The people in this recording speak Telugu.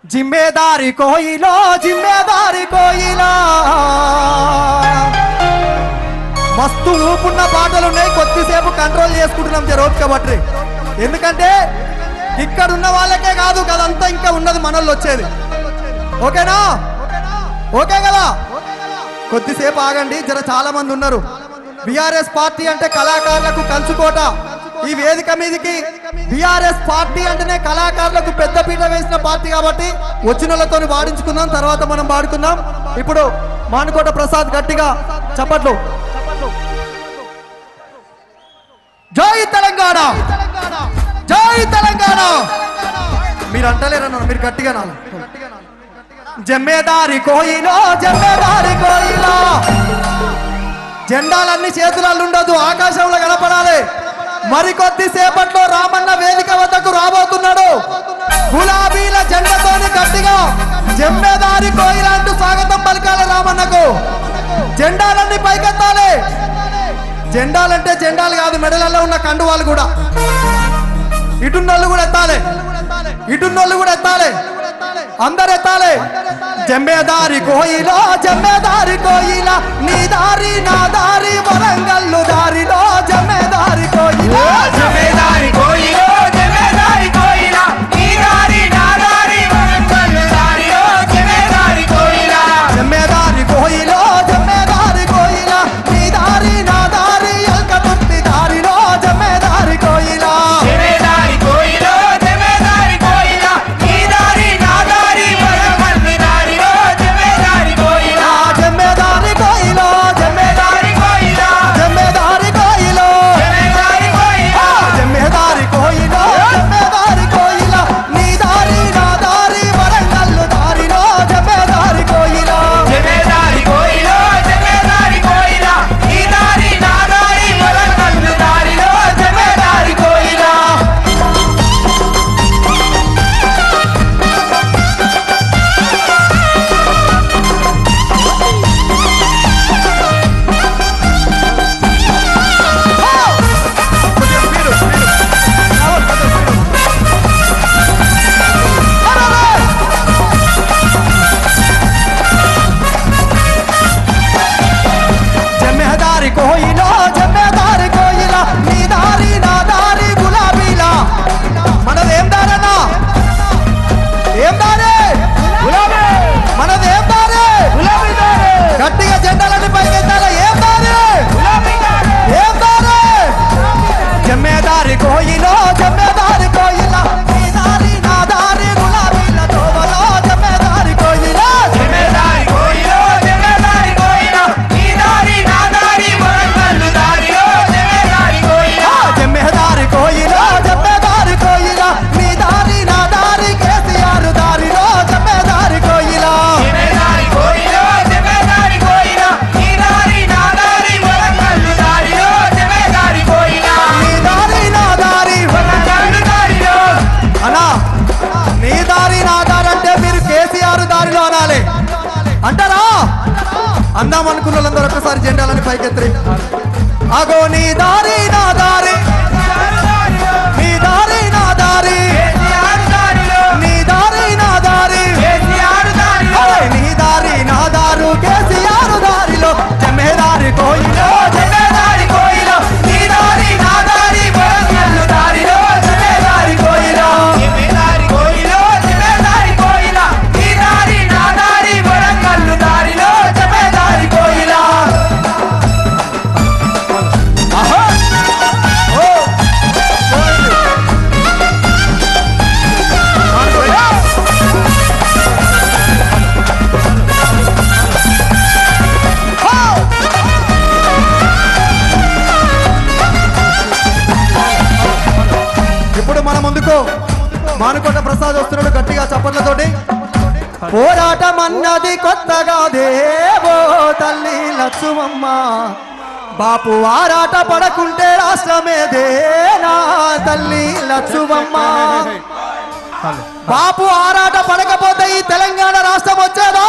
जिम्मेदारी कोइला మస్తు ఊపున్న పాటలు ఉన్నాయి కొద్దిసేపు కంట్రోల్ చేసుకుంటున్నాం జరోప్ కాబట్టి ఎందుకంటే ఇక్కడ ఉన్న వాళ్ళకే కాదు కదంతా ఇంకా ఉన్నది మనల్లో వచ్చేది ఓకేనా ఓకే కదా కొద్దిసేపు ఆగండి జర చాలా మంది ఉన్నారు బీఆర్ఎస్ పార్టీ అంటే కళాకారులకు కంచుకోట ఈ వేదిక మీదకి బీఆర్ఎస్ పార్టీ అంటేనే కళాకారులకు పెద్ద పీట వేసిన పార్టీ కాబట్టి వచ్చిన వాళ్ళతో వాడించుకుందాం తర్వాత మనం వాడుకుందాం ఇప్పుడు మానుకోట ప్రసాద్ గట్టిగా చప్పట్లు జై తెలంగాణ జై తెలంగాణ మీరు అంటలేరన్న మీరు గట్టిగా నాలు జమ్మేదారి కోయిలో జెండాలన్నీ చేతులలో ఉండదు ఆకాశంలో కనపడాలి మరికొద్ది సేపట్లో రామన్న వేదిక వద్దకు రాబోతున్నాడు గులాబీల జెండాతోని గట్టిగా జమ్మేదారి కోయిల అంటూ స్వాగతం పలకాలి రామన్నకు జెండాలన్నీ పైకెత్తాలి జెండాలంటే జెండాలు కాదు మెడలలో ఉన్న కండువాలు కూడా ఇటున్నోళ్ళు కూడా ఎత్తాలి అందరు ఎత్తాలి జమ్మేదారి కోయిల నీ దారి నా దారి వరంగల్లు దారిలో జమ్మేదారి కోయిల జమ్మేదారి కోయిల నీ దారి నా దారి వరంగల్లు దారిలో జమ్మేదారి కోయిల జమ్మేదారి కోయిల నీ దారి నా దారి ఎల్కతుర్తి దారిలో జమ్మేదారి కోయిల జమ్మేదారి కోయిల నీ దారి నా దారి వరంగల్లు దారిలో జమ్మేదారి కోయిల జమ్మేదారి కోయిల జమ్మేదారి కోయిల జమ్మేదారి కోయిల జమ్మేదారి కోయిల నీ దారి నా దారి వరంగల్లు దారిలో జమ్మేదారి కోయిల జమ్మేదారి కోయిల నీ దారి నా దారి వరంగల్లు దారిలో జమ్మేదారి కోయిల జమ్మేదారి కోయిల నీ దారి నా దారి గులాబీల మనదేం దారన్నా ఏం దారే మనదేం దారే గట్టిగా జెండాలన్నీ పైకెత్తాల ఏం దారే జమ్మేదారి కోయిల నీ దారి నా దారి గులాబీల తోవలో జమ్మేదారి కోయిల జమ్మేదారి కోయిల నీ దారి నా దారి వరంగల్లు దారిలో జమ్మేదారి కోయిల జమ్మేదారి కోయిల నీ దారి నా దారి కేసీఆర్ దారిలో జమ్మేదారి కోయిల జమ్మేదారి కోయిల నీ దారి నా దారి వరంగల్లు దారిలో జమ్మేదారి కోయిల నీ దారి నా దారి వరంగల్లు దారిలో అన్నా నీ దారి నా దారి అంటే మీరు కేసీఆర్ దారిలో అనాలి అంటారా అందాం అనుకున్న వాళ్ళందరూ ఒక్కసారి జెండాలని పైకెత్తి అగో నీ దారి నా దారి నీ దారి నా దారి కేసీఆర్ దారిలో నీ దారి నా దారి కేసీఆర్ దారిలో నీ దారి నా దారు కేసీఆర్ దారిలో జమ్మేదారి కోయిలో జమ్మేదారి కోయిల నీ దారి నా దారి వరంగల్లు దారిలో జమ్మేదారి కోయిల జమ్మేదారి కోయిల నీ దారి నా దారి వరంగల్లు దారిలో జమ్మేదారి కోయిల ఆహా ఓ ఇప్పుడు మన ముందుకు మానుకోట ప్రసాద్ వస్తున్నాడు గట్టిగా చప్పట్లతోటి పోరాటం అన్నది కొత్తగా దేవో తల్లి లక్ష్మమ్మ బాపు ఆరాట పడకుంటే రాష్ట్రమేదేనా తల్లి లక్ష్మమ్మ బాపు ఆరాట పడకపోతే ఈ తెలంగాణ రాష్ట్రం వచ్చేదా